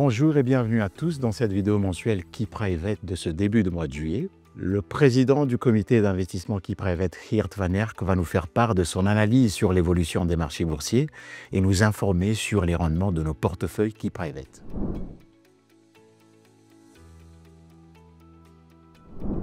Bonjour et bienvenue à tous dans cette vidéo mensuelle Key Private de ce début de mois de juillet. Le président du comité d'investissement Key Private, Geert Van Herk, va nous faire part de son analyse sur l'évolution des marchés boursiers et nous informer sur les rendements de nos portefeuilles Key Private.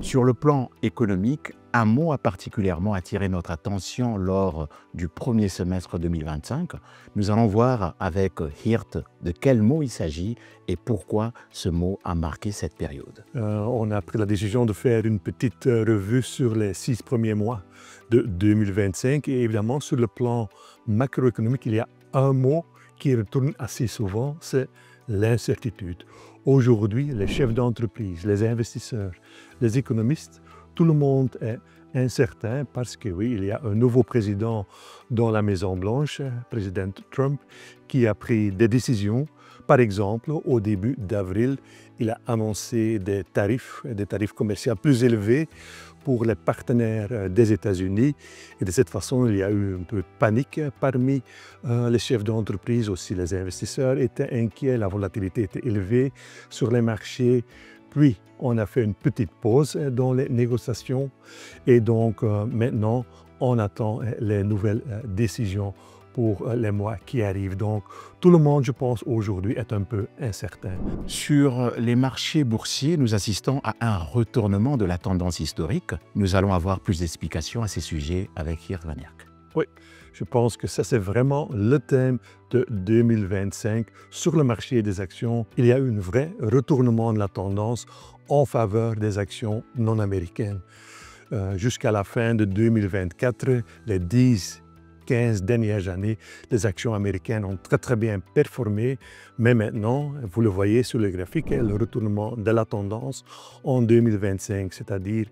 Sur le plan économique, un mot a particulièrement attiré notre attention lors du premier semestre 2025. Nous allons voir avec Geert de quel mot il s'agit et pourquoi ce mot a marqué cette période. On a pris la décision de faire une petite revue sur les 6 premiers mois de 2025 et évidemment sur le plan macroéconomique, il y a un mot qui retourne assez souvent, c'est l'incertitude. Aujourd'hui, les chefs d'entreprise, les investisseurs, les économistes, tout le monde est incertain parce que oui, il y a un nouveau président dans la Maison-Blanche, président Trump, qui a pris des décisions. Par exemple, au début d'avril, il a annoncé des tarifs commerciaux plus élevés pour les partenaires des États-Unis. Et de cette façon, il y a eu un peu de panique parmi les chefs d'entreprise, aussi les investisseurs étaient inquiets, la volatilité était élevée sur les marchés. Puis, on a fait une petite pause dans les négociations et donc maintenant, on attend les nouvelles décisions pour les mois qui arrivent. Donc, tout le monde, je pense, aujourd'hui est un peu incertain. Sur les marchés boursiers, nous assistons à un retournement de la tendance historique. Nous allons avoir plus d'explications à ces sujets avec Geert Van Herk. Oui, je pense que ça, c'est vraiment le thème de 2025. Sur le marché des actions, il y a eu un vrai retournement de la tendance en faveur des actions non américaines. Jusqu'à la fin de 2024, les 10-15 dernières années, les actions américaines ont très bien performé, mais maintenant, vous le voyez sur le graphique, le retournement de la tendance en 2025, c'est-à-dire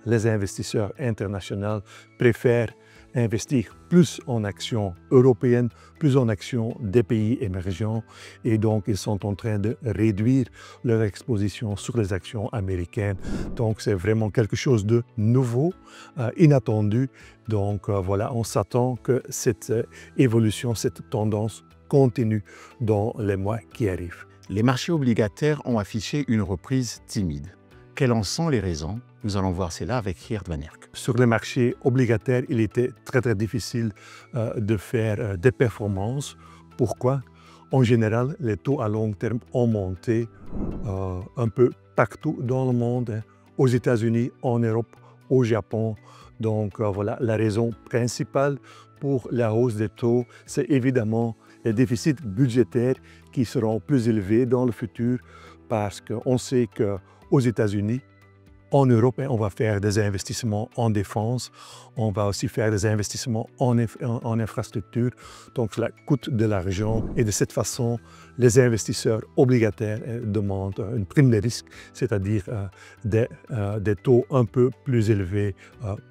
les investisseurs internationaux préfèrent investir plus en actions européennes, plus en actions des pays émergents et donc ils sont en train de réduire leur exposition sur les actions américaines. Donc c'est vraiment quelque chose de nouveau, inattendu. Donc voilà, on s'attend que cette évolution, cette tendance continue dans les mois qui arrivent. Les marchés obligataires ont affiché une reprise timide. Quelles en sont les raisons? Nous allons voir cela avec Geert Van Herk. Sur les marchés obligataires, il était très difficile de faire des performances. Pourquoi? En général, les taux à long terme ont monté un peu partout dans le monde, aux États-Unis, en Europe, au Japon. Donc voilà, la raison principale pour la hausse des taux, c'est évidemment les déficits budgétaires qui seront plus élevés dans le futur parce qu'on sait qu'aux États-Unis, en Europe, on va faire des investissements en défense, on va aussi faire des investissements en infrastructure, donc cela coûte de l'argent et de cette façon, les investisseurs obligataires demandent une prime de risque, c'est-à-dire des taux un peu plus élevés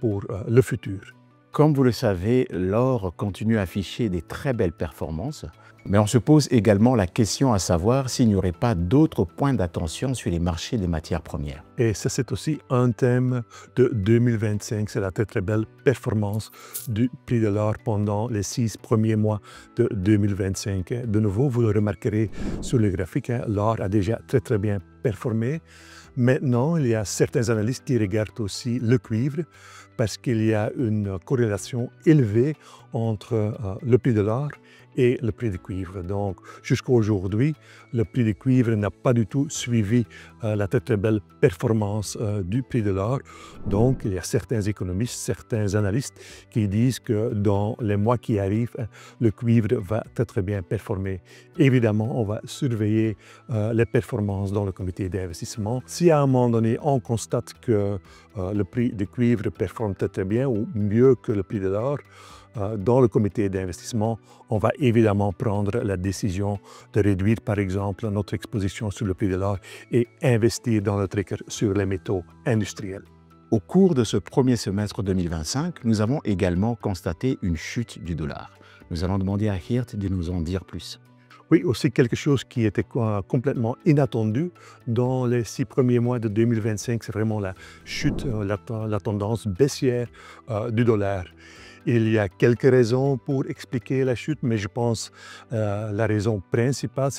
pour le futur. Comme vous le savez, l'or continue à afficher des très belles performances, mais on se pose également la question à savoir s'il n'y aurait pas d'autres points d'attention sur les marchés des matières premières. Et ça, c'est aussi un thème de 2025, c'est la très belle performance du prix de l'or pendant les 6 premiers mois de 2025. De nouveau, vous le remarquerez sur le graphique, l'or a déjà très bien performé. Maintenant, il y a certains analystes qui regardent aussi le cuivre parce qu'il y a une corrélation élevée entre le prix de l'or et le prix du cuivre. Donc, jusqu'à aujourd'hui, le prix du cuivre n'a pas du tout suivi la très belle performance du prix de l'or. Donc, il y a certains économistes, certains analystes qui disent que dans les mois qui arrivent, le cuivre va très bien performer. Évidemment, on va surveiller les performances dans le comité d'investissement. Si à un moment donné, on constate que le prix du cuivre performe très bien ou mieux que le prix de l'or, dans le comité d'investissement, on va évidemment prendre la décision de réduire par exemple notre exposition sur le prix de l'or et investir dans le tracker sur les métaux industriels. Au cours de ce premier semestre 2025, nous avons également constaté une chute du dollar. Nous allons demander à Geert de nous en dire plus. Oui, aussi quelque chose qui était complètement inattendu dans les 6 premiers mois de 2025, c'est vraiment la chute, la tendance baissière du dollar. Il y a quelques raisons pour expliquer la chute, mais je pense la raison principale,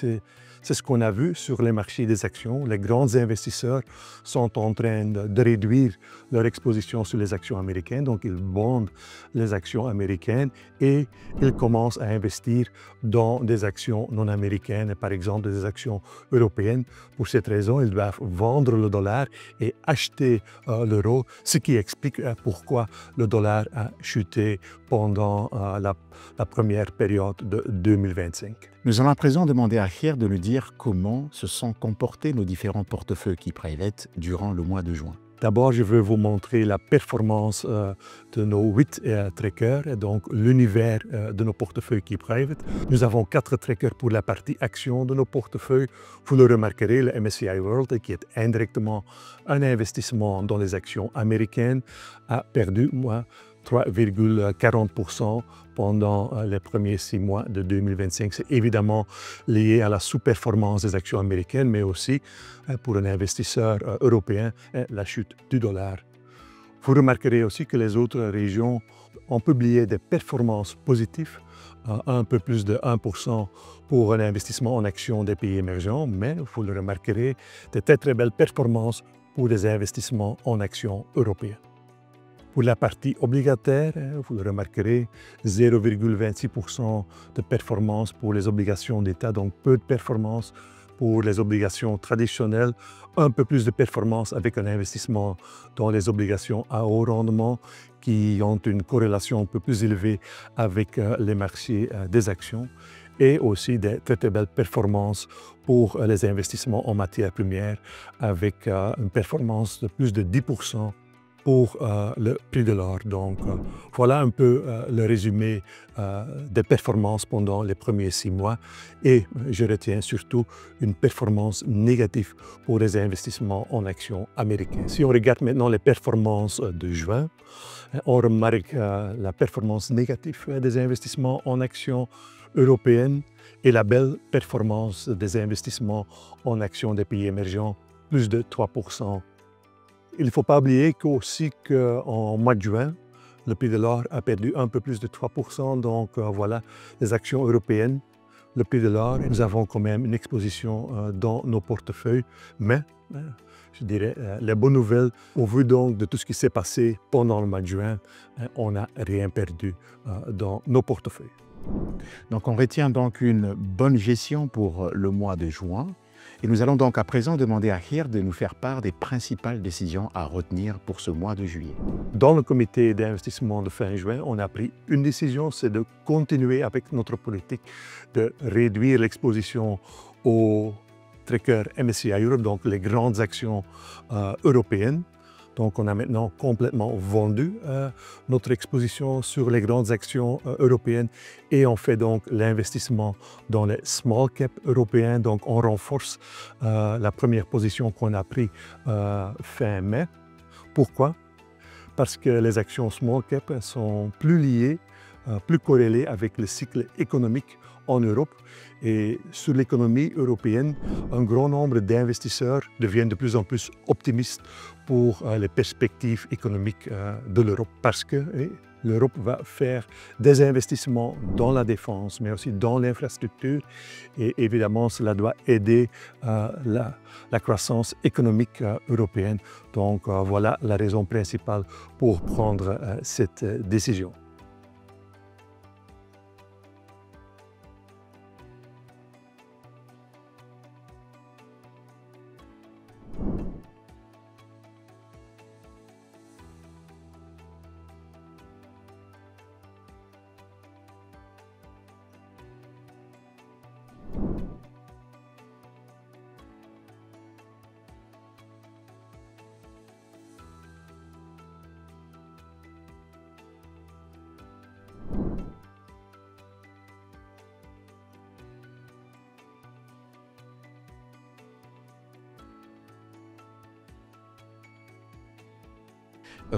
C'est ce qu'on a vu sur les marchés des actions. Les grands investisseurs sont en train de réduire leur exposition sur les actions américaines. Donc, ils vendent les actions américaines et ils commencent à investir dans des actions non américaines, par exemple des actions européennes. Pour cette raison, ils doivent vendre le dollar et acheter l'euro, ce qui explique pourquoi le dollar a chuté pendant la première période de 2025. Nous allons à présent demander à Geert de nous dire comment se sont comportés nos différents portefeuilles Key-Private durant le mois de juin. D'abord, je veux vous montrer la performance de nos 8 trackers, et donc l'univers de nos portefeuilles Key-Private. Nous avons 4 trackers pour la partie action de nos portefeuilles. Vous le remarquerez, le MSCI World, qui est indirectement un investissement dans les actions américaines, a perdu 3,40% pendant les premiers 6 mois de 2025. C'est évidemment lié à la sous-performance des actions américaines, mais aussi pour un investisseur européen, la chute du dollar. Vous remarquerez aussi que les autres régions ont publié des performances positives, un peu plus de 1% pour un investissement en actions des pays émergents, mais vous le remarquerez, de très belles performances pour les investissements en actions européens. Pour la partie obligataire, vous le remarquerez, 0,26% de performance pour les obligations d'État, donc peu de performance pour les obligations traditionnelles, un peu plus de performance avec un investissement dans les obligations à haut rendement qui ont une corrélation un peu plus élevée avec les marchés des actions, et aussi des très belles performances pour les investissements en matières premières avec une performance de plus de 10% pour le prix de l'or. Donc, voilà un peu le résumé des performances pendant les premiers 6 mois. Et je retiens surtout une performance négative pour les investissements en actions américaines. Si on regarde maintenant les performances de juin, on remarque la performance négative des investissements en actions européennes et la belle performance des investissements en actions des pays émergents, plus de 3%. Il ne faut pas oublier aussi qu'en mois de juin, le prix de l'or a perdu un peu plus de 3%. Donc voilà, les actions européennes, le prix de l'or, nous avons quand même une exposition dans nos portefeuilles. Mais, je dirais, les bonnes nouvelles, au vu donc de tout ce qui s'est passé pendant le mois de juin, on n'a rien perdu dans nos portefeuilles. Donc on retient donc une bonne gestion pour le mois de juin. Et nous allons donc à présent demander à Geert de nous faire part des principales décisions à retenir pour ce mois de juillet. Dans le comité d'investissement de fin juin, on a pris une décision, c'est de continuer avec notre politique de réduire l'exposition aux trackers MSCI Europe, donc les grandes actions européennes. Donc, on a maintenant complètement vendu notre exposition sur les grandes actions européennes et on fait donc l'investissement dans les small cap européens. Donc, on renforce la première position qu'on a prise fin mai. Pourquoi? Parce que les actions small cap sont plus liées, plus corrélées avec le cycle économique en Europe. Et sur l'économie européenne, un grand nombre d'investisseurs deviennent de plus en plus optimistes pour les perspectives économiques de l'Europe parce que l'Europe va faire des investissements dans la défense, mais aussi dans l'infrastructure. Et évidemment, cela doit aider la croissance économique européenne. Donc voilà la raison principale pour prendre cette décision.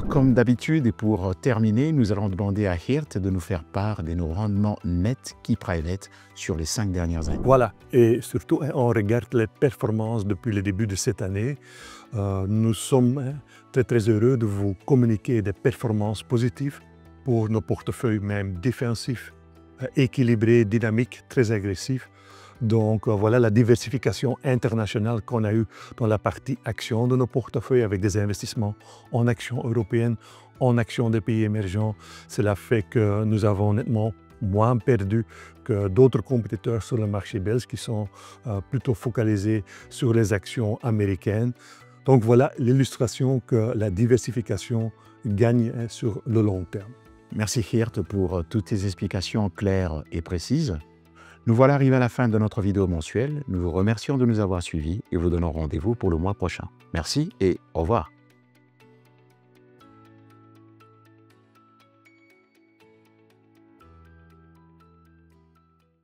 Comme d'habitude et pour terminer, nous allons demander à Geert de nous faire part de nos rendements nets Key-Private sur les 5 dernières années. Voilà, et surtout, on regarde les performances depuis le début de cette année. Nous sommes très heureux de vous communiquer des performances positives pour nos portefeuilles même défensifs, équilibrés, dynamiques, très agressifs. Donc voilà la diversification internationale qu'on a eue dans la partie action de nos portefeuilles avec des investissements en actions européennes, en actions des pays émergents. Cela fait que nous avons nettement moins perdu que d'autres compétiteurs sur le marché belge qui sont plutôt focalisés sur les actions américaines. Donc voilà l'illustration que la diversification gagne sur le long terme. Merci Geert pour toutes ces explications claires et précises. Nous voilà arrivés à la fin de notre vidéo mensuelle. Nous vous remercions de nous avoir suivis et vous donnons rendez-vous pour le mois prochain. Merci et au revoir.